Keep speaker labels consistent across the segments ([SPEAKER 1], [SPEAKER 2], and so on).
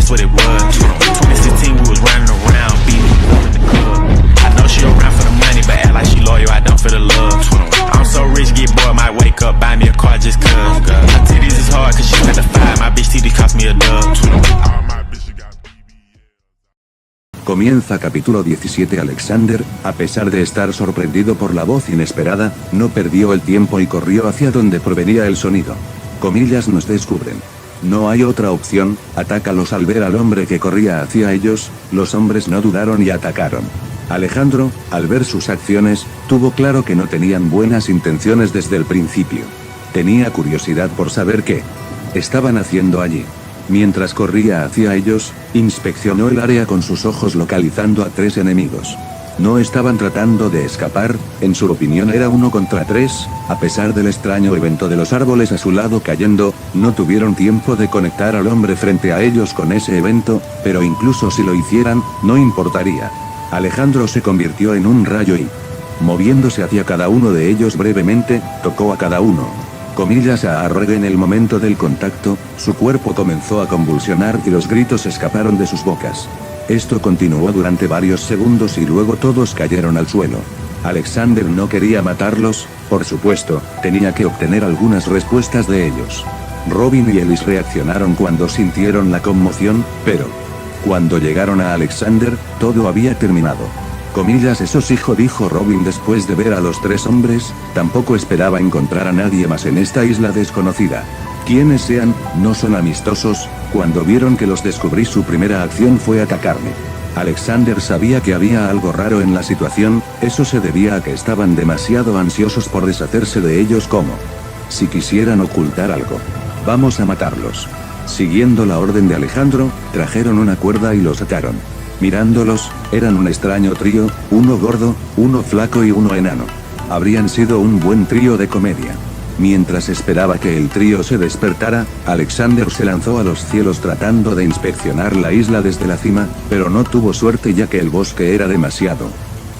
[SPEAKER 1] that's what it was. 2016 we was running around, beating up in the club. I know she around for the money, but act like she loyal, I don't feel the love. I'm so rich, get bored, might wake up, buy me a car just cause. My titties is hard cause she spent the 5, my bitch titties cost me a dub.
[SPEAKER 2] Comienza capítulo 17. Alexander, a pesar de estar sorprendido por la voz inesperada, no perdió el tiempo y corrió hacia donde provenía el sonido. Comillas, nos descubren. No hay otra opción, atácalos. Al ver al hombre que corría hacia ellos, los hombres no dudaron y atacaron. Alejandro, al ver sus acciones, tuvo claro que no tenían buenas intenciones desde el principio. Tenía curiosidad por saber qué estaban haciendo allí. Mientras corría hacia ellos, inspeccionó el área con sus ojos localizando a 3 enemigos. No estaban tratando de escapar, en su opinión era 1 contra 3, a pesar del extraño evento de los árboles a su lado cayendo, no tuvieron tiempo de conectar al hombre frente a ellos con ese evento, pero incluso si lo hicieran, no importaría. Alejandro se convirtió en un rayo y, moviéndose hacia cada uno de ellos brevemente, tocó a cada uno. Comillas a Arroyo. En el momento del contacto, su cuerpo comenzó a convulsionar y los gritos escaparon de sus bocas. Esto continuó durante varios segundos y luego todos cayeron al suelo. Alexander no quería matarlos, por supuesto, tenía que obtener algunas respuestas de ellos. Robin y Ellis reaccionaron cuando sintieron la conmoción, pero cuando llegaron a Alexander, todo había terminado. Comillas, esos hijos, dijo Robin después de ver a los 3 hombres, tampoco esperaba encontrar a nadie más en esta isla desconocida. Quienes sean, no son amistosos. Cuando vieron que los descubrí, su primera acción fue atacarme. Alexander sabía que había algo raro en la situación, eso se debía a que estaban demasiado ansiosos por deshacerse de ellos, como si quisieran ocultar algo. Vamos a matarlos. Siguiendo la orden de Alejandro, trajeron una cuerda y los ataron. Mirándolos, eran un extraño trío, 1 gordo, 1 flaco y 1 enano. Habrían sido un buen trío de comedia. Mientras esperaba que el trío se despertara, Alexander se lanzó a los cielos tratando de inspeccionar la isla desde la cima, pero no tuvo suerte ya que el bosque era demasiado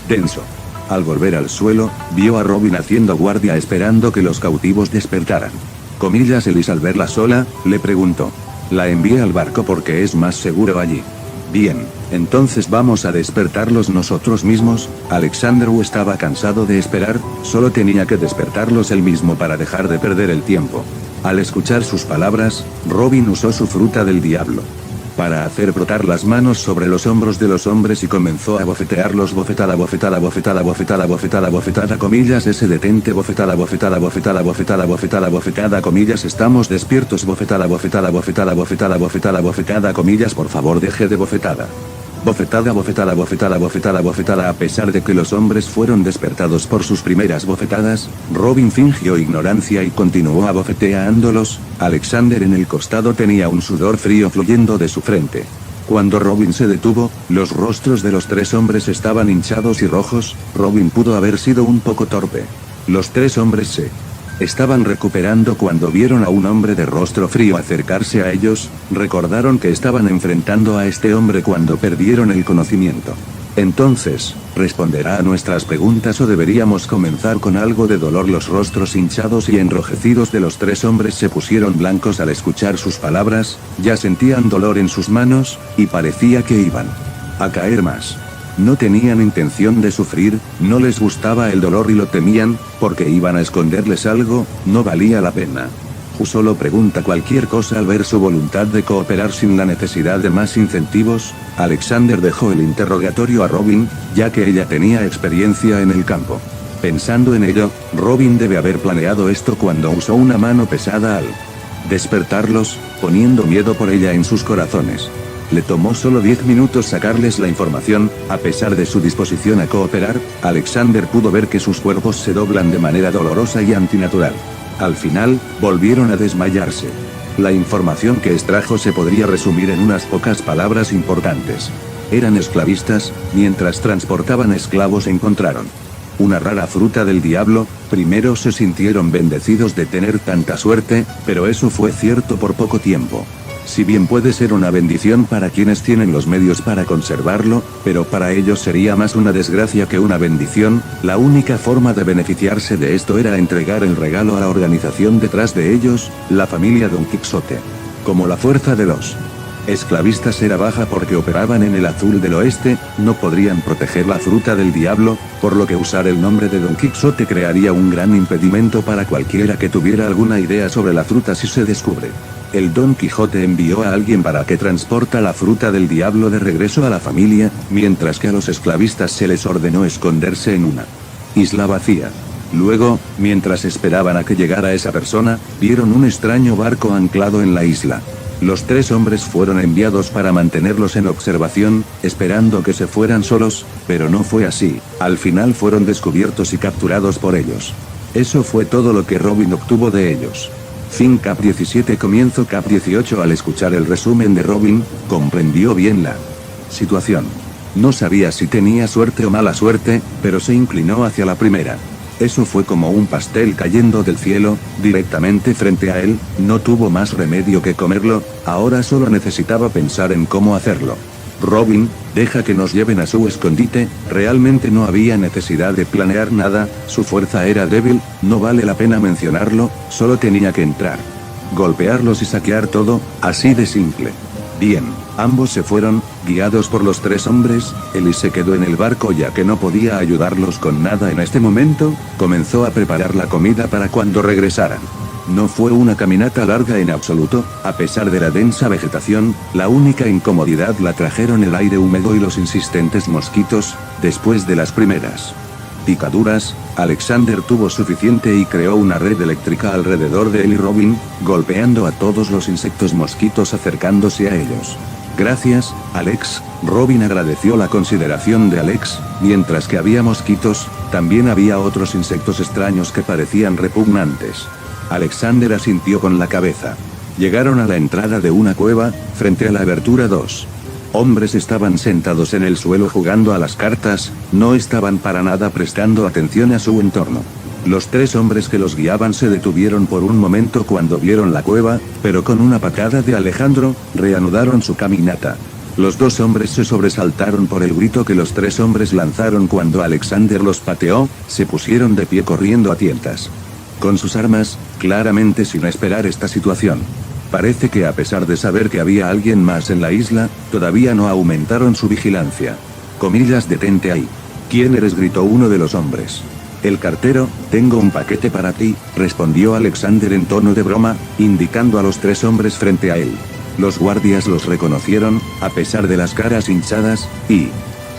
[SPEAKER 2] denso. Al volver al suelo, vio a Robin haciendo guardia esperando que los cautivos despertaran. Comillas, Ellis al verla sola, le preguntó. La envié al barco porque es más seguro allí. Bien, entonces vamos a despertarlos nosotros mismos. Alexander estaba cansado de esperar, solo tenía que despertarlos él mismo para dejar de perder el tiempo. Al escuchar sus palabras, Robin usó su fruta del diablo para hacer brotar las manos sobre los hombros de los hombres y comenzó a bofetearlos. Bofetada, bofetada, bofetada, bofetada, bofetada, bofetada, comillas, ese detente, bofetada, bofetada, bofetada, bofetada, bofetada, bofetada, comillas, estamos despiertos, bofetada, bofetada, bofetada, bofetada, bofetada, bofetada, comillas, por favor deje de bofetada. Bofetada, bofetada, bofetada, bofetada, bofetada. A pesar de que los hombres fueron despertados por sus primeras bofetadas, Robin fingió ignorancia y continuó abofeteándolos. Alexander en el costado tenía un sudor frío fluyendo de su frente. Cuando Robin se detuvo, los rostros de los 3 hombres estaban hinchados y rojos. Robin pudo haber sido un poco torpe. Los 3 hombres se estaban recuperando cuando vieron a un hombre de rostro frío acercarse a ellos, recordaron que estaban enfrentando a este hombre cuando perdieron el conocimiento. Entonces, ¿responderá a nuestras preguntas o deberíamos comenzar con algo de dolor? Los rostros hinchados y enrojecidos de los 3 hombres se pusieron blancos al escuchar sus palabras, ya sentían dolor en sus manos, y parecía que iban a caer más. No tenían intención de sufrir, no les gustaba el dolor y lo temían, porque iban a esconderles algo, no valía la pena. Solo pregunta cualquier cosa al ver su voluntad de cooperar sin la necesidad de más incentivos. Alexander dejó el interrogatorio a Robin, ya que ella tenía experiencia en el campo. Pensando en ello, Robin debe haber planeado esto cuando usó una mano pesada al despertarlos, poniendo miedo por ella en sus corazones. Le tomó solo 10 minutos sacarles la información, a pesar de su disposición a cooperar, Alexander pudo ver que sus cuerpos se doblan de manera dolorosa y antinatural. Al final, volvieron a desmayarse. La información que extrajo se podría resumir en unas pocas palabras importantes. Eran esclavistas, mientras transportaban esclavos encontraron una rara fruta del diablo. Primero se sintieron bendecidos de tener tanta suerte, pero eso fue cierto por poco tiempo. Si bien puede ser una bendición para quienes tienen los medios para conservarlo, pero para ellos sería más una desgracia que una bendición. La única forma de beneficiarse de esto era entregar el regalo a la organización detrás de ellos, la familia Don Quixote. Como la fuerza de los Esclavistas era baja porque operaban en el azul del oeste, no podrían proteger la fruta del diablo, por lo que usar el nombre de Don Quijote crearía un gran impedimento para cualquiera que tuviera alguna idea sobre la fruta si se descubre. El Don Quijote envió a alguien para que transporta la fruta del diablo de regreso a la familia, mientras que a los esclavistas se les ordenó esconderse en una isla vacía. Luego, mientras esperaban a que llegara esa persona, vieron un extraño barco anclado en la isla. Los 3 hombres fueron enviados para mantenerlos en observación, esperando que se fueran solos, pero no fue así. Al final fueron descubiertos y capturados por ellos. Eso fue todo lo que Robin obtuvo de ellos. Fin Cap 17. Comienzo Cap 18. Al escuchar el resumen de Robin, comprendió bien la situación. No sabía si tenía suerte o mala suerte, pero se inclinó hacia la primera. Eso fue como un pastel cayendo del cielo, directamente frente a él, no tuvo más remedio que comerlo, ahora solo necesitaba pensar en cómo hacerlo. Robin, deja que nos lleven a su escondite, realmente no había necesidad de planear nada, su fuerza era débil, no vale la pena mencionarlo, solo tenía que entrar. Golpearlos y saquear todo, así de simple. Bien, ambos se fueron, guiados por los 3 hombres, Ellie se quedó en el barco ya que no podía ayudarlos con nada en este momento, comenzó a preparar la comida para cuando regresaran. No fue una caminata larga en absoluto, a pesar de la densa vegetación, la única incomodidad la trajeron el aire húmedo y los insistentes mosquitos, después de las primeras picaduras, Alexander tuvo suficiente y creó una red eléctrica alrededor de él y Robin, golpeando a todos los insectos mosquitos acercándose a ellos. Gracias, Alex. Robin agradeció la consideración de Alex, mientras que había mosquitos, también había otros insectos extraños que parecían repugnantes. Alexander asintió con la cabeza. Llegaron a la entrada de una cueva, frente a la abertura 2. Hombres estaban sentados en el suelo jugando a las cartas, no estaban para nada prestando atención a su entorno. Los 3 hombres que los guiaban se detuvieron por un momento cuando vieron la cueva, pero con una patada de Alejandro, reanudaron su caminata. Los 2 hombres se sobresaltaron por el grito que los 3 hombres lanzaron cuando Alexander los pateó, se pusieron de pie corriendo a tientas. Con sus armas, claramente sin esperar esta situación. Parece que a pesar de saber que había alguien más en la isla, todavía no aumentaron su vigilancia. Comillas, detente ahí. ¿Quién eres?, gritó uno de los hombres. El cartero, tengo un paquete para ti, respondió Alexander en tono de broma, indicando a los 3 hombres frente a él. Los guardias los reconocieron, a pesar de las caras hinchadas, y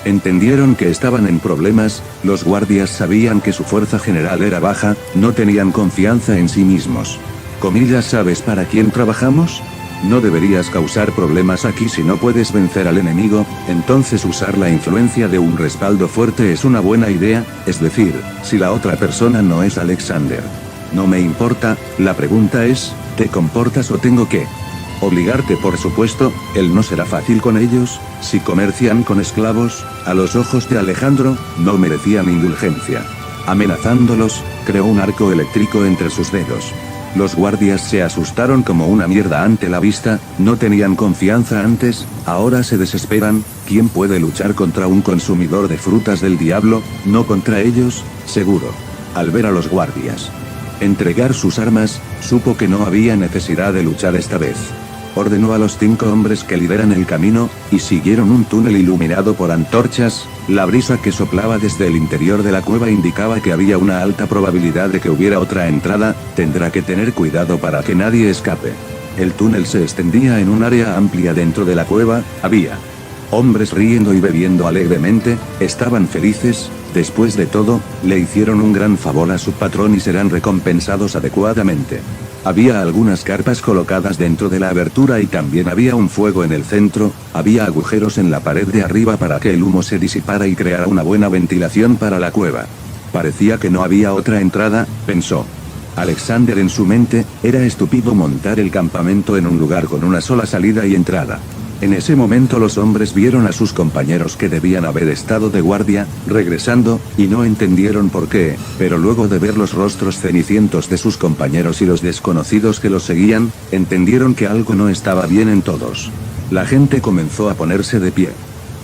[SPEAKER 2] entendieron que estaban en problemas. Los guardias sabían que su fuerza general era baja, no tenían confianza en sí mismos. Comillas, ¿sabes para quién trabajamos? No deberías causar problemas aquí si no puedes vencer al enemigo, entonces usar la influencia de un respaldo fuerte es una buena idea, es decir, si la otra persona no es Alexander. No me importa, la pregunta es, ¿te comportas o tengo que obligarte? Por supuesto, él no será fácil con ellos, si comercian con esclavos, a los ojos de Alejandro, no merecían indulgencia. Amenazándolos, creó un arco eléctrico entre sus dedos. Los guardias se asustaron como una mierda ante la vista, no tenían confianza antes, ahora se desesperan. ¿Quién puede luchar contra un consumidor de frutas del diablo? No contra ellos, seguro. Al ver a los guardias entregar sus armas, supo que no había necesidad de luchar esta vez. Ordenó a los 5 hombres que lideran el camino, y siguieron un túnel iluminado por antorchas. La brisa que soplaba desde el interior de la cueva indicaba que había una alta probabilidad de que hubiera otra entrada, tendrá que tener cuidado para que nadie escape. El túnel se extendía en un área amplia dentro de la cueva, había hombres riendo y bebiendo alegremente, estaban felices, después de todo, le hicieron un gran favor a su patrón y serán recompensados adecuadamente. Había algunas carpas colocadas dentro de la abertura y también había un fuego en el centro, había agujeros en la pared de arriba para que el humo se disipara y creara una buena ventilación para la cueva. Parecía que no había otra entrada, pensó Alexander en su mente, era estúpido montar el campamento en un lugar con una sola salida y entrada. En ese momento los hombres vieron a sus compañeros que debían haber estado de guardia, regresando, y no entendieron por qué, pero luego de ver los rostros cenicientos de sus compañeros y los desconocidos que los seguían, entendieron que algo no estaba bien en todos. La gente comenzó a ponerse de pie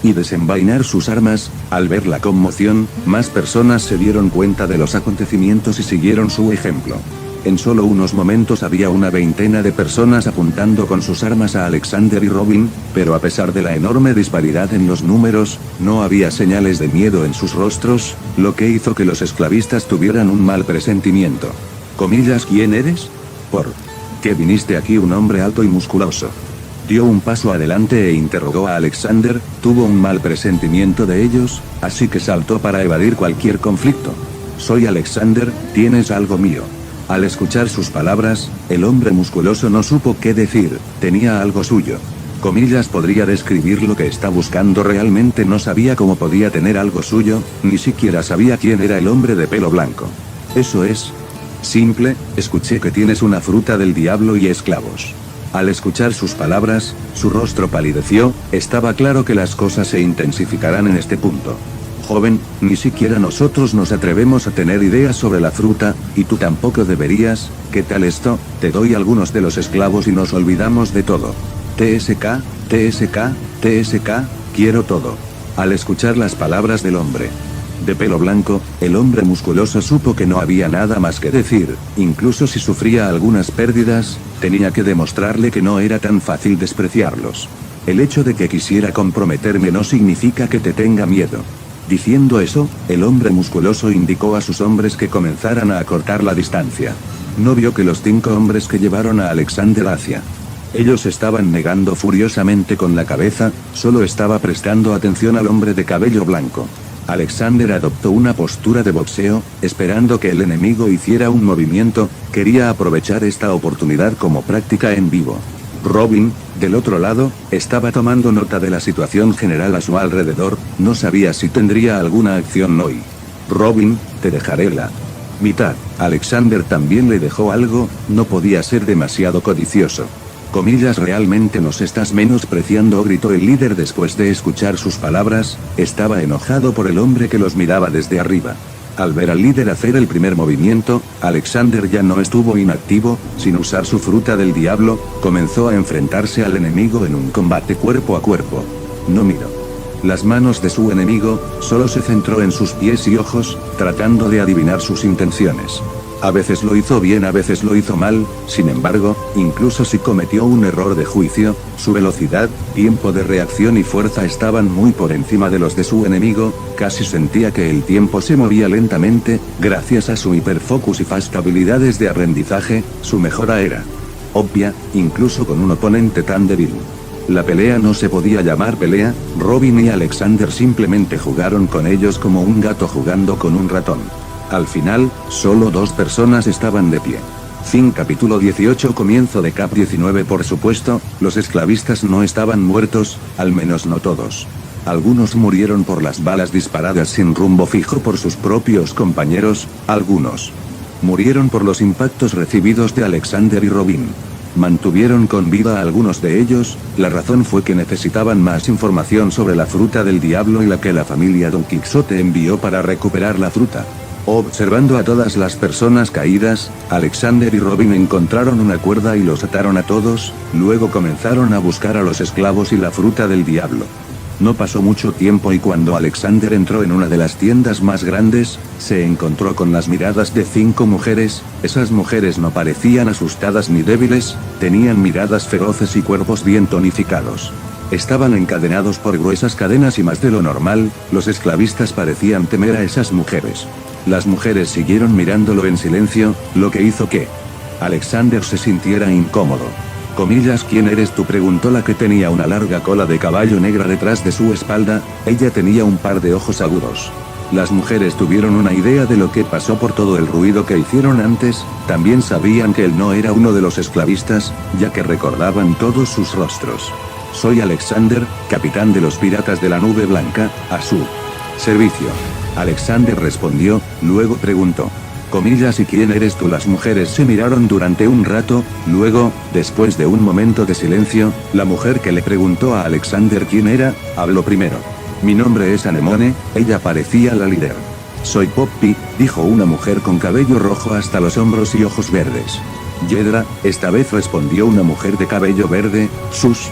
[SPEAKER 2] y desenvainar sus armas. Al ver la conmoción, más personas se dieron cuenta de los acontecimientos y siguieron su ejemplo. En solo unos momentos había una veintena de personas apuntando con sus armas a Alexander y Robin, pero a pesar de la enorme disparidad en los números, no había señales de miedo en sus rostros, lo que hizo que los esclavistas tuvieran un mal presentimiento. Comillas, ¿quién eres? ¿Por qué viniste aquí? Un hombre alto y musculoso. Dio un paso adelante e interrogó a Alexander, tuvo un mal presentimiento de ellos, así que saltó para evadir cualquier conflicto. Soy Alexander, ¿tienes algo mío? Al escuchar sus palabras, el hombre musculoso no supo qué decir, tenía algo suyo. Comillas, podría describir lo que está buscando. Realmente no sabía cómo podía tener algo suyo, ni siquiera sabía quién era el hombre de pelo blanco. Eso es simple, escuché que tienes una fruta del diablo y esclavos. Al escuchar sus palabras, su rostro palideció, estaba claro que las cosas se intensificarán en este punto. Joven, ni siquiera nosotros nos atrevemos a tener ideas sobre la fruta, y tú tampoco deberías. ¿Qué tal esto? Te doy algunos de los esclavos y nos olvidamos de todo. TSK, TSK, TSK, quiero todo. Al escuchar las palabras del hombre de pelo blanco, el hombre musculoso supo que no había nada más que decir, incluso si sufría algunas pérdidas, tenía que demostrarle que no era tan fácil despreciarlos. El hecho de que quisiera comprometerme no significa que te tenga miedo. Diciendo eso, el hombre musculoso indicó a sus hombres que comenzaran a acortar la distancia. No vio que los 5 hombres que llevaron a Alexander hacia ellos estaban negando furiosamente con la cabeza, solo estaba prestando atención al hombre de cabello blanco. Alexander adoptó una postura de boxeo, esperando que el enemigo hiciera un movimiento, quería aprovechar esta oportunidad como práctica en vivo. Robin, del otro lado, estaba tomando nota de la situación general a su alrededor, no sabía si tendría alguna acción hoy. Robin, te dejaré la mitad. Alexander también le dejó algo, no podía ser demasiado codicioso. Comillas, realmente nos estás menospreciando, gritó el líder después de escuchar sus palabras, estaba enojado por el hombre que los miraba desde arriba. Al ver al líder hacer el primer movimiento, Alexander ya no estuvo inactivo, sin usar su fruta del diablo, comenzó a enfrentarse al enemigo en un combate cuerpo a cuerpo. No miró las manos de su enemigo, solo se centró en sus pies y ojos, tratando de adivinar sus intenciones. A veces lo hizo bien, a veces lo hizo mal, sin embargo, incluso si cometió un error de juicio, su velocidad, tiempo de reacción y fuerza estaban muy por encima de los de su enemigo, casi sentía que el tiempo se movía lentamente, gracias a su hiperfocus y fast habilidades de aprendizaje, su mejora era obvia, incluso con un oponente tan débil. La pelea no se podía llamar pelea, Robin y Alexander simplemente jugaron con ellos como un gato jugando con un ratón. Al final, solo 2 personas estaban de pie. Fin capítulo 18 comienzo de cap 19. Por supuesto, los esclavistas no estaban muertos, al menos no todos. Algunos murieron por las balas disparadas sin rumbo fijo por sus propios compañeros, algunos murieron por los impactos recibidos de Alexander y Robin. Mantuvieron con vida a algunos de ellos, la razón fue que necesitaban más información sobre la fruta del diablo y la que la familia Don Quixote envió para recuperar la fruta. Observando a todas las personas caídas, Alexander y Robin encontraron una cuerda y los ataron a todos, luego comenzaron a buscar a los esclavos y la fruta del diablo. No pasó mucho tiempo y cuando Alexander entró en una de las tiendas más grandes, se encontró con las miradas de 5 mujeres, esas mujeres no parecían asustadas ni débiles, tenían miradas feroces y cuerpos bien tonificados. Estaban encadenados por gruesas cadenas y más de lo normal, los esclavistas parecían temer a esas mujeres. Las mujeres siguieron mirándolo en silencio, lo que hizo que Alexander se sintiera incómodo. Comillas, ¿quién eres tú?, preguntó la que tenía una larga cola de caballo negra detrás de su espalda, ella tenía un par de ojos agudos. Las mujeres tuvieron una idea de lo que pasó por todo el ruido que hicieron antes, también sabían que él no era uno de los esclavistas, ya que recordaban todos sus rostros. Soy Alexander, capitán de los piratas de la nube blanca, a su servicio. Alexander respondió, luego preguntó. Comillas, ¿y quién eres tú? Las mujeres se miraron durante un rato, luego, después de un momento de silencio, la mujer que le preguntó a Alexander quién era, habló primero. Mi nombre es Anemone, ella parecía la líder. Soy Poppy, dijo una mujer con cabello rojo hasta los hombros y ojos verdes. Yedra, esta vez respondió una mujer de cabello verde, sus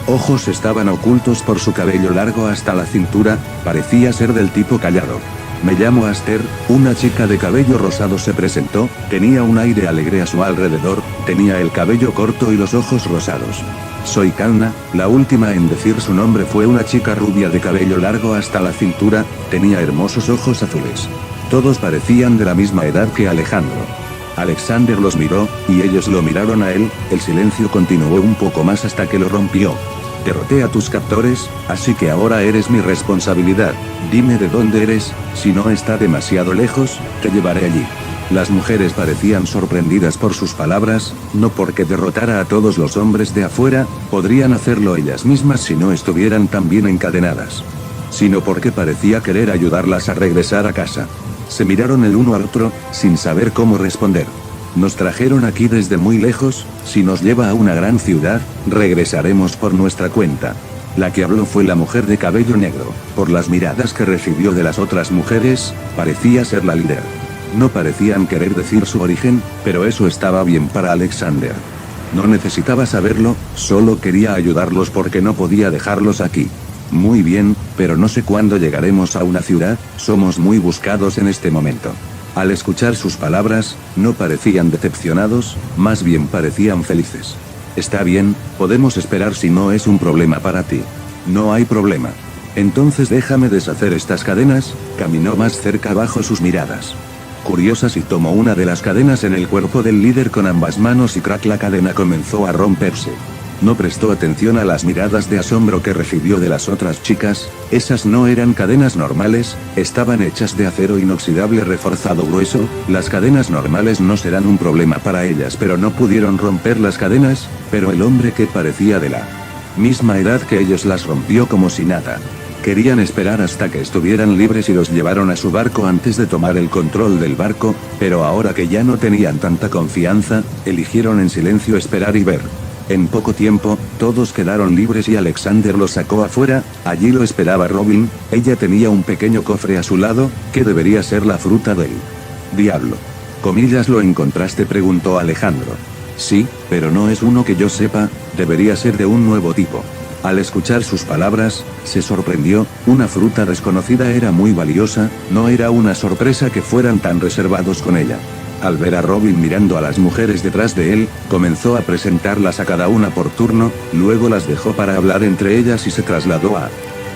[SPEAKER 2] ojos estaban ocultos por su cabello largo hasta la cintura, parecía ser del tipo callado. Me llamo Aster, una chica de cabello rosado se presentó, tenía un aire alegre a su alrededor, tenía el cabello corto y los ojos rosados. Soy Kalna, la última en decir su nombre fue una chica rubia de cabello largo hasta la cintura, tenía hermosos ojos azules. Todos parecían de la misma edad que Alejandro. Alexander los miró, y ellos lo miraron a él, el silencio continuó un poco más hasta que lo rompió. Derroté a tus captores, así que ahora eres mi responsabilidad, dime de dónde eres, si no está demasiado lejos, te llevaré allí. Las mujeres parecían sorprendidas por sus palabras, no porque derrotara a todos los hombres de afuera, podrían hacerlo ellas mismas si no estuvieran tan bien encadenadas. Sino porque parecía querer ayudarlas a regresar a casa. Se miraron el uno al otro, sin saber cómo responder. Nos trajeron aquí desde muy lejos, si nos lleva a una gran ciudad, regresaremos por nuestra cuenta. La que habló fue la mujer de cabello negro, por las miradas que recibió de las otras mujeres, parecía ser la líder. No parecían querer decir su origen, pero eso estaba bien para Alexander. No necesitaba saberlo, solo quería ayudarlos porque no podía dejarlos aquí. Muy bien, pero no sé cuándo llegaremos a una ciudad, somos muy buscados en este momento. Al escuchar sus palabras, no parecían decepcionados, más bien parecían felices. Está bien, podemos esperar si no es un problema para ti. No hay problema. Entonces déjame deshacer estas cadenas, caminó más cerca bajo sus miradas curiosas y tomó una de las cadenas en el cuerpo del líder con ambas manos y crack la cadena comenzó a romperse. No prestó atención a las miradas de asombro que recibió de las otras chicas, esas no eran cadenas normales, estaban hechas de acero inoxidable reforzado grueso, las cadenas normales no serán un problema para ellas pero no pudieron romper las cadenas, pero el hombre que parecía de la misma edad que ellos las rompió como si nada. Querían esperar hasta que estuvieran libres y los llevaron a su barco antes de tomar el control del barco, pero ahora que ya no tenían tanta confianza, eligieron en silencio esperar y ver. En poco tiempo, todos quedaron libres y Alexander los sacó afuera, allí lo esperaba Robin, ella tenía un pequeño cofre a su lado, que debería ser la fruta del diablo. ¿Comillas lo encontraste?, preguntó Alejandro. Sí, pero no es uno que yo sepa, debería ser de un nuevo tipo. Al escuchar sus palabras, se sorprendió, una fruta desconocida era muy valiosa, no era una sorpresa que fueran tan reservados con ella. Al ver a Robin mirando a las mujeres detrás de él, comenzó a presentarlas a cada una por turno, luego las dejó para hablar entre ellas y se trasladó a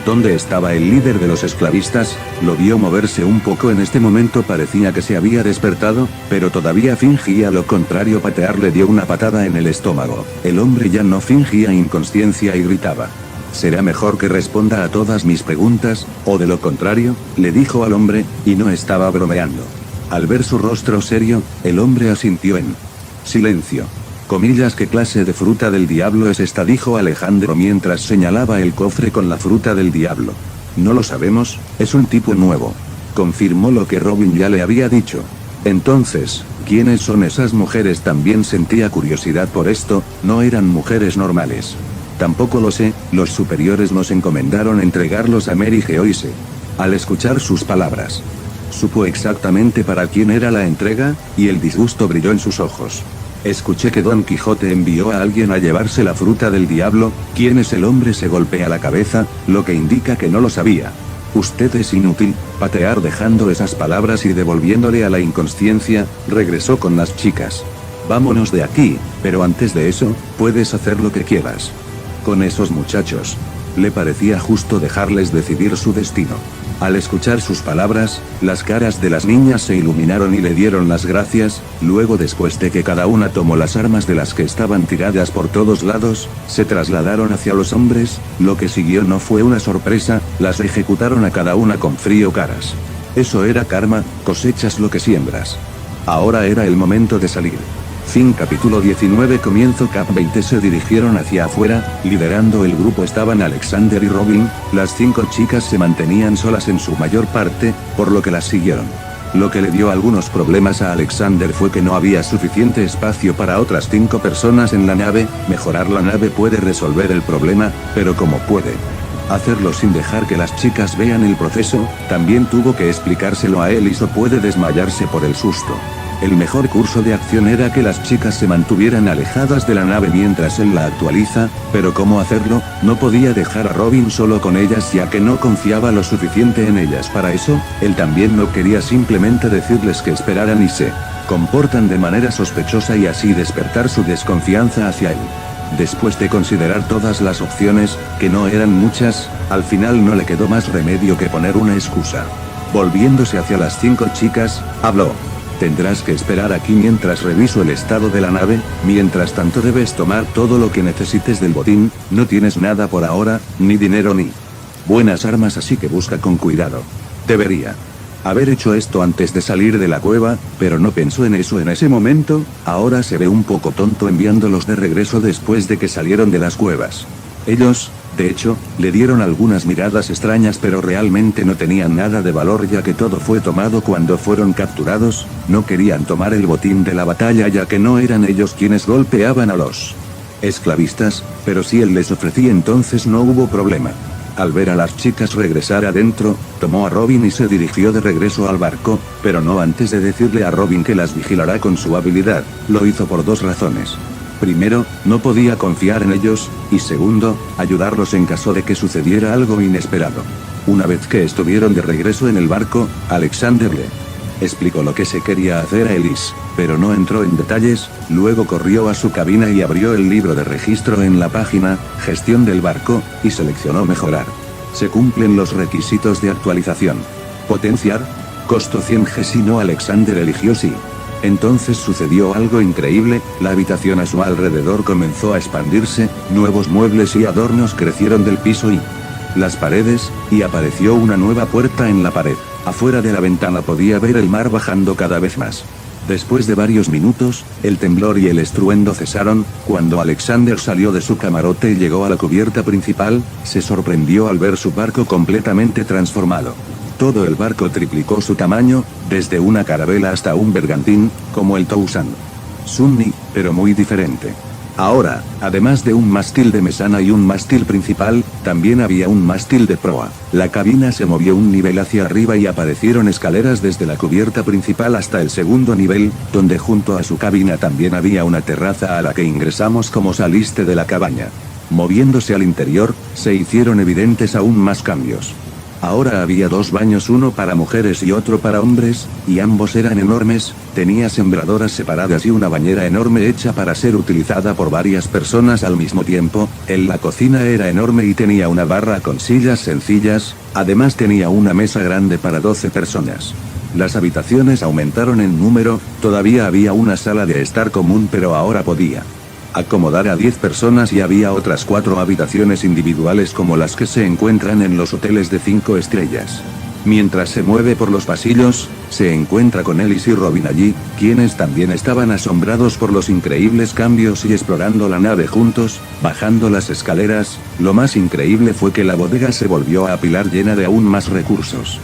[SPEAKER 2] donde estaba el líder de los esclavistas, lo vio moverse un poco en este momento parecía que se había despertado, pero todavía fingía lo contrario patear le dio una patada en el estómago, el hombre ya no fingía inconsciencia y gritaba. Será mejor que responda a todas mis preguntas, o de lo contrario, le dijo al hombre, y no estaba bromeando. Al ver su rostro serio, el hombre asintió en silencio. Comillas, ¿qué clase de fruta del diablo es esta?, dijo Alejandro mientras señalaba el cofre con la fruta del diablo. No lo sabemos, es un tipo nuevo. Confirmó lo que Robin ya le había dicho. Entonces, ¿quiénes son esas mujeres? También sentía curiosidad por esto, no eran mujeres normales. Tampoco lo sé, los superiores nos encomendaron entregarlos a Mary Geoise. Al escuchar sus palabras, supo exactamente para quién era la entrega, y el disgusto brilló en sus ojos. Escuché que Don Quijote envió a alguien a llevarse la fruta del diablo, ¿quién es el hombre? Se golpea la cabeza, lo que indica que no lo sabía. Usted es inútil, patear dejando esas palabras y devolviéndole a la inconsciencia, regresó con las chicas. Vámonos de aquí, pero antes de eso, puedes hacer lo que quieras con esos muchachos. Le parecía justo dejarles decidir su destino. Al escuchar sus palabras, las caras de las niñas se iluminaron y le dieron las gracias, luego después de que cada una tomó las armas de las que estaban tiradas por todos lados, se trasladaron hacia los hombres, lo que siguió no fue una sorpresa, las ejecutaron a cada una con frío caras. Eso era karma, cosechas lo que siembras. Ahora era el momento de salir. Fin capítulo 19 comienzo cap 20 Se dirigieron hacia afuera, liderando el grupo estaban Alexander y Robin, las 5 chicas se mantenían solas en su mayor parte, por lo que las siguieron. Lo que le dio algunos problemas a Alexander fue que no había suficiente espacio para otras 5 personas en la nave, mejorar la nave puede resolver el problema, pero ¿cómo puede hacerlo sin dejar que las chicas vean el proceso? También tuvo que explicárselo a él y so puede desmayarse por el susto. El mejor curso de acción era que las chicas se mantuvieran alejadas de la nave mientras él la actualiza, pero ¿cómo hacerlo? No podía dejar a Robin solo con ellas ya que no confiaba lo suficiente en ellas para eso. Él también no quería simplemente decirles que esperaran y se comportan de manera sospechosa y así despertar su desconfianza hacia él. Después de considerar todas las opciones, que no eran muchas, al final no le quedó más remedio que poner una excusa. Volviéndose hacia las 5 chicas, habló. Tendrás que esperar aquí mientras reviso el estado de la nave, mientras tanto debes tomar todo lo que necesites del botín, no tienes nada por ahora, ni dinero ni buenas armas así que busca con cuidado. Debería haber hecho esto antes de salir de la cueva, pero no pensó en eso en ese momento, ahora se ve un poco tonto enviándolos de regreso después de que salieron de las cuevas. Ellos, de hecho, le dieron algunas miradas extrañas pero realmente no tenían nada de valor ya que todo fue tomado cuando fueron capturados, no querían tomar el botín de la batalla ya que no eran ellos quienes golpeaban a los esclavistas, pero si él les ofrecía entonces no hubo problema. Al ver a las chicas regresar adentro, tomó a Robin y se dirigió de regreso al barco, pero no antes de decirle a Robin que las vigilará con su habilidad. Lo hizo por 2 razones. Primero, no podía confiar en ellos, y segundo, ayudarlos en caso de que sucediera algo inesperado. Una vez que estuvieron de regreso en el barco, Alexander le explicó lo que se quería hacer a Elise, pero no entró en detalles. Luego corrió a su cabina y abrió el libro de registro en la página Gestión del barco, y seleccionó mejorar. Se cumplen los requisitos de actualización. Potenciar. Costo 100 G si no. Alexander eligió sí. Entonces sucedió algo increíble, la habitación a su alrededor comenzó a expandirse, nuevos muebles y adornos crecieron del piso y las paredes, y apareció una nueva puerta en la pared. Afuera de la ventana podía ver el mar bajando cada vez más. Después de varios minutos, el temblor y el estruendo cesaron. Cuando Alexander salió de su camarote y llegó a la cubierta principal, se sorprendió al ver su barco completamente transformado. Todo el barco triplicó su tamaño, desde una carabela hasta un bergantín, como el Tousan Sunny, pero muy diferente. Ahora, además de un mástil de mesana y un mástil principal, también había un mástil de proa. La cabina se movió un nivel hacia arriba y aparecieron escaleras desde la cubierta principal hasta el segundo nivel, donde junto a su cabina también había una terraza a la que ingresamos como saliste de la cabaña. Moviéndose al interior, se hicieron evidentes aún más cambios. Ahora había 2 baños, uno para mujeres y otro para hombres, y ambos eran enormes, tenía sembradoras separadas y una bañera enorme hecha para ser utilizada por varias personas al mismo tiempo. La cocina era enorme y tenía una barra con sillas sencillas, además tenía una mesa grande para 12 personas. Las habitaciones aumentaron en número, todavía había una sala de estar común pero ahora podía acomodar a 10 personas y había otras 4 habitaciones individuales como las que se encuentran en los hoteles de 5 estrellas. Mientras se mueve por los pasillos, se encuentra con Elise y Robin allí, quienes también estaban asombrados por los increíbles cambios y explorando la nave juntos, bajando las escaleras. Lo más increíble fue que la bodega se volvió a apilar llena de aún más recursos.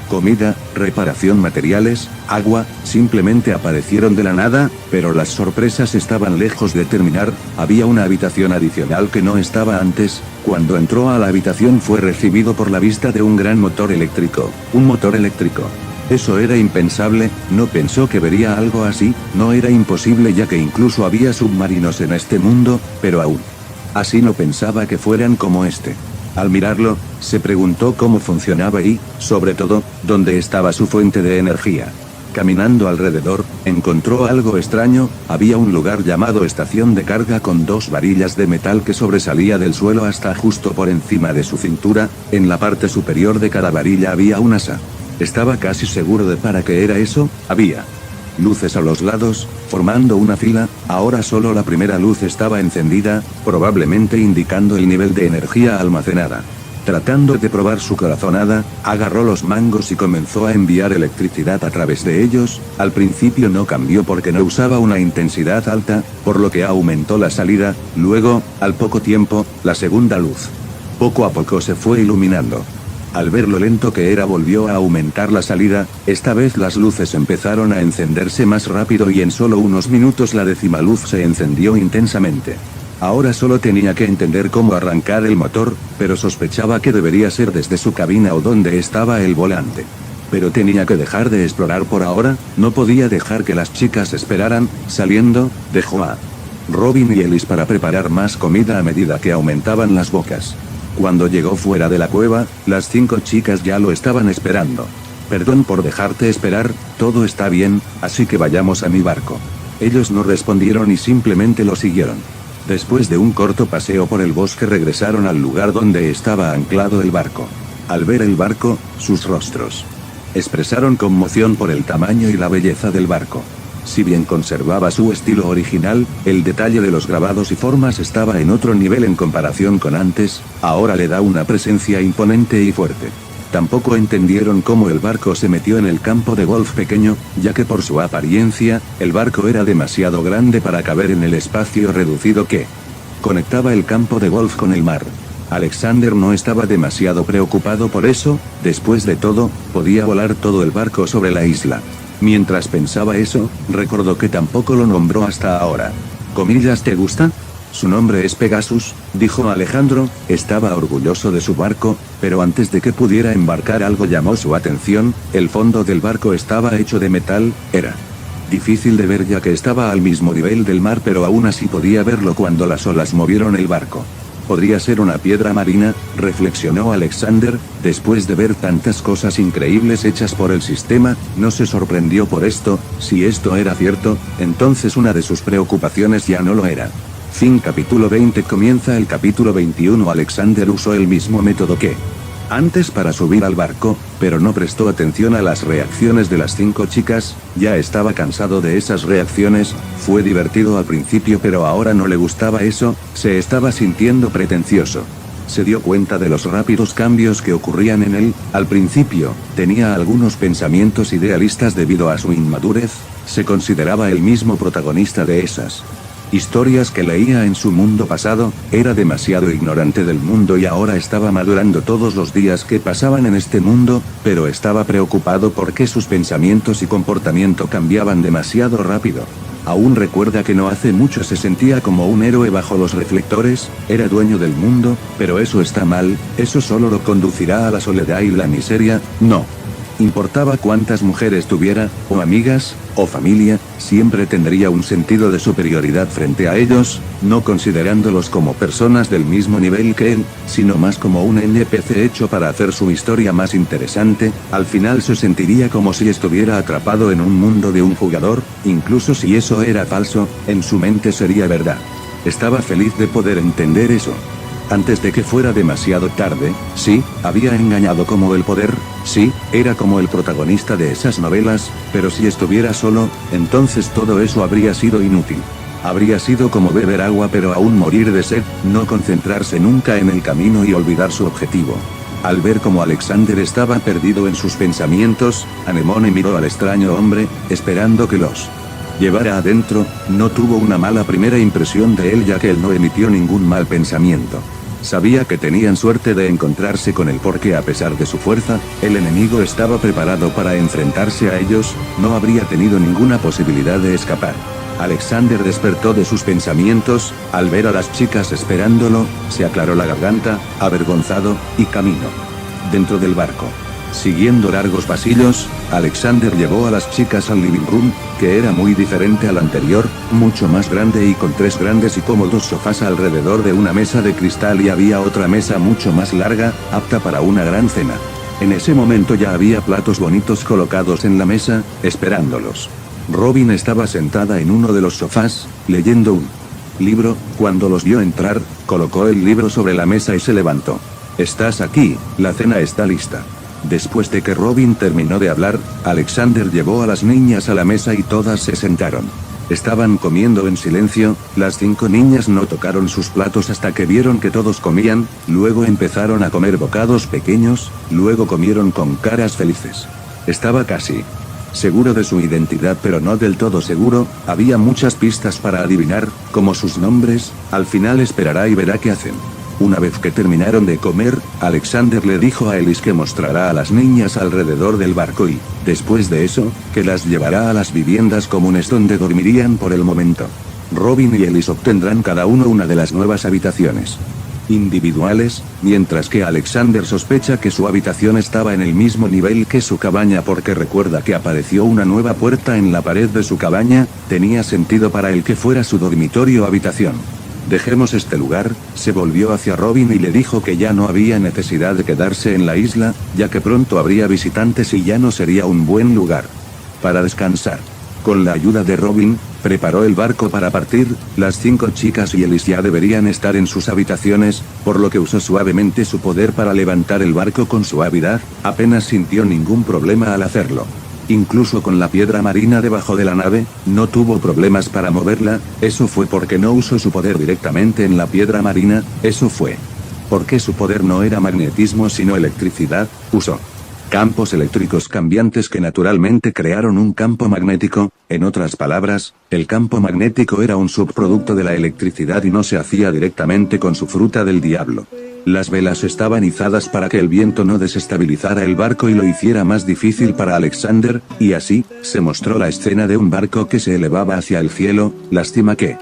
[SPEAKER 2] Comida, reparación, materiales, agua, simplemente aparecieron de la nada, pero las sorpresas estaban lejos de terminar. Había una habitación adicional que no estaba antes. Cuando entró a la habitación fue recibido por la vista de un gran motor eléctrico. Un motor eléctrico. Eso era impensable, no pensó que vería algo así, no era imposible ya que incluso había submarinos en este mundo, pero aún así no pensaba que fueran como este. Al mirarlo, se preguntó cómo funcionaba y, sobre todo, dónde estaba su fuente de energía. Caminando alrededor, encontró algo extraño. Había un lugar llamado estación de carga con 2 varillas de metal que sobresalía del suelo hasta justo por encima de su cintura. En la parte superior de cada varilla había un asa. Estaba casi seguro de para qué era eso. Había luces a los lados, formando una fila. Ahora solo la primera luz estaba encendida, probablemente indicando el nivel de energía almacenada. Tratando de probar su corazonada, agarró los mangos y comenzó a enviar electricidad a través de ellos. Al principio no cambió porque no usaba una intensidad alta, por lo que aumentó la salida. Luego, al poco tiempo, la segunda luz poco a poco se fue iluminando. Al ver lo lento que era volvió a aumentar la salida. Esta vez las luces empezaron a encenderse más rápido y en solo unos minutos la 10ª luz se encendió intensamente. Ahora solo tenía que entender cómo arrancar el motor, pero sospechaba que debería ser desde su cabina o donde estaba el volante. Pero tenía que dejar de explorar por ahora, no podía dejar que las chicas esperaran. Saliendo, dejó a Robin y Ellis para preparar más comida a medida que aumentaban las bocas. Cuando llegó fuera de la cueva, las 5 chicas ya lo estaban esperando. Perdón por dejarte esperar, todo está bien, así que vayamos a mi barco. Ellos no respondieron y simplemente lo siguieron. Después de un corto paseo por el bosque regresaron al lugar donde estaba anclado el barco. Al ver el barco, sus rostros expresaron conmoción por el tamaño y la belleza del barco. Si bien conservaba su estilo original, el detalle de los grabados y formas estaba en otro nivel en comparación con antes, ahora le da una presencia imponente y fuerte. Tampoco entendieron cómo el barco se metió en el campo de golf pequeño, ya que por su apariencia, el barco era demasiado grande para caber en el espacio reducido que conectaba el campo de golf con el mar. Alexander no estaba demasiado preocupado por eso, después de todo, podía volar todo el barco sobre la isla. Mientras pensaba eso, recordó que tampoco lo nombró hasta ahora. ¿Comillas te gusta? Su nombre es Pegasus, dijo Alejandro, estaba orgulloso de su barco, pero antes de que pudiera embarcar algo llamó su atención, el fondo del barco estaba hecho de metal, era difícil de ver ya que estaba al mismo nivel del mar pero aún así podía verlo cuando las olas movieron el barco. Podría ser una piedra marina, reflexionó Alexander, después de ver tantas cosas increíbles hechas por el sistema, no se sorprendió por esto, si esto era cierto, entonces una de sus preocupaciones ya no lo era. Fin capítulo 20. Comienza el capítulo 21. Alexander usó el mismo método que antes para subir al barco, pero no prestó atención a las reacciones de las 5 chicas, ya estaba cansado de esas reacciones, fue divertido al principio pero ahora no le gustaba eso, se estaba sintiendo pretencioso. Se dio cuenta de los rápidos cambios que ocurrían en él, al principio, tenía algunos pensamientos idealistas debido a su inmadurez, se consideraba el mismo protagonista de esas historias que leía en su mundo pasado, era demasiado ignorante del mundo y ahora estaba madurando todos los días que pasaban en este mundo, pero estaba preocupado porque sus pensamientos y comportamiento cambiaban demasiado rápido. Aún recuerda que no hace mucho se sentía como un héroe bajo los reflectores, era dueño del mundo, pero eso está mal, eso solo lo conducirá a la soledad y la miseria, no importaba cuántas mujeres tuviera, o amigas, o familia, siempre tendría un sentido de superioridad frente a ellos, no considerándolos como personas del mismo nivel que él, sino más como un NPC hecho para hacer su historia más interesante, al final se sentiría como si estuviera atrapado en un mundo de un jugador, incluso si eso era falso, en su mente sería verdad. Estaba feliz de poder entender eso. Antes de que fuera demasiado tarde, sí, había engañado como el poder, sí, era como el protagonista de esas novelas, pero si estuviera solo, entonces todo eso habría sido inútil. Habría sido como beber agua pero aún morir de sed, no concentrarse nunca en el camino y olvidar su objetivo. Al ver cómo Alexander estaba perdido en sus pensamientos, Anemone miró al extraño hombre, esperando que los llevara adentro, no tuvo una mala primera impresión de él ya que él no emitió ningún mal pensamiento. Sabía que tenían suerte de encontrarse con él porque a pesar de su fuerza, el enemigo estaba preparado para enfrentarse a ellos, no habría tenido ninguna posibilidad de escapar. Alexander despertó de sus pensamientos, al ver a las chicas esperándolo, se aclaró la garganta, avergonzado, y caminó dentro del barco. Siguiendo largos pasillos, Alexander llevó a las chicas al living room, que era muy diferente al anterior, mucho más grande y con 3 grandes y cómodos sofás alrededor de una mesa de cristal y había otra mesa mucho más larga, apta para una gran cena. En ese momento ya había platos bonitos colocados en la mesa, esperándolos. Robin estaba sentada en uno de los sofás, leyendo un libro, cuando los vio entrar, colocó el libro sobre la mesa y se levantó. «Estás aquí, la cena está lista». Después de que Robin terminó de hablar, Alexander llevó a las niñas a la mesa y todas se sentaron. Estaban comiendo en silencio, las 5 niñas no tocaron sus platos hasta que vieron que todos comían, luego empezaron a comer bocados pequeños, luego comieron con caras felices. Estaba casi seguro de su identidad pero no del todo seguro, había muchas pistas para adivinar, como sus nombres, al final esperará y verá qué hacen. Una vez que terminaron de comer, Alexander le dijo a Ellis que mostrará a las niñas alrededor del barco y, después de eso, que las llevará a las viviendas comunes donde dormirían por el momento. Robin y Ellis obtendrán cada uno una de las nuevas habitaciones. individuales, mientras que Alexander sospecha que su habitación estaba en el mismo nivel que su cabaña porque recuerda que apareció una nueva puerta en la pared de su cabaña. Tenía sentido para él que fuera su dormitorio o habitación. Dejemos este lugar. Se volvió hacia Robin y le dijo que ya no había necesidad de quedarse en la isla, ya que pronto habría visitantes y ya no sería un buen lugar para descansar. Con la ayuda de Robin, preparó el barco para partir. Las 5 chicas y Ellis ya deberían estar en sus habitaciones, por lo que usó suavemente su poder para levantar el barco con suavidad. Apenas sintió ningún problema al hacerlo. Incluso con la piedra marina debajo de la nave, no tuvo problemas para moverla. Eso fue porque no usó su poder directamente en la piedra marina. Eso fue porque su poder no era magnetismo sino electricidad. Usó campos eléctricos cambiantes que naturalmente crearon un campo magnético. En otras palabras, el campo magnético era un subproducto de la electricidad y no se hacía directamente con su fruta del diablo. Las velas estaban izadas para que el viento no desestabilizara el barco y lo hiciera más difícil para Alexander, y así, se mostró la escena de un barco que se elevaba hacia el cielo. Lástima que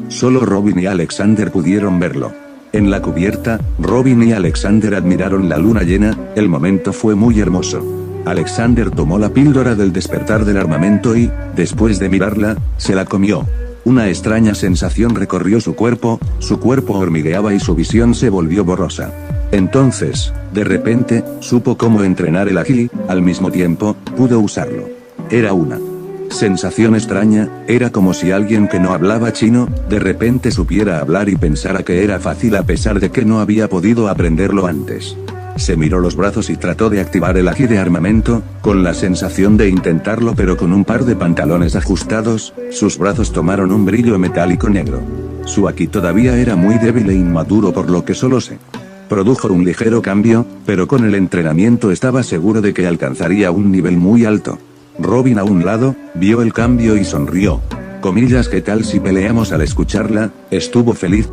[SPEAKER 2] solo Robin y Alexander pudieron verlo. En la cubierta, Robin y Alexander admiraron la luna llena. El momento fue muy hermoso. Alexander tomó la píldora del despertar del armamento y, después de mirarla, se la comió. Una extraña sensación recorrió su cuerpo hormigueaba y su visión se volvió borrosa. Entonces, de repente, supo cómo entrenar el Aji, al mismo tiempo, pudo usarlo. Era una sensación extraña. Era como si alguien que no hablaba chino, de repente supiera hablar y pensara que era fácil a pesar de que no había podido aprenderlo antes. Se miró los brazos y trató de activar el Aji de armamento, con la sensación de intentarlo pero con un par de pantalones ajustados, sus brazos tomaron un brillo metálico negro. Su Aji todavía era muy débil e inmaduro por lo que solo se produjo un ligero cambio, pero con el entrenamiento estaba seguro de que alcanzaría un nivel muy alto. Robin a un lado, vio el cambio y sonrió. Comillas, ¿qué tal si peleamos? Al escucharla, estuvo feliz.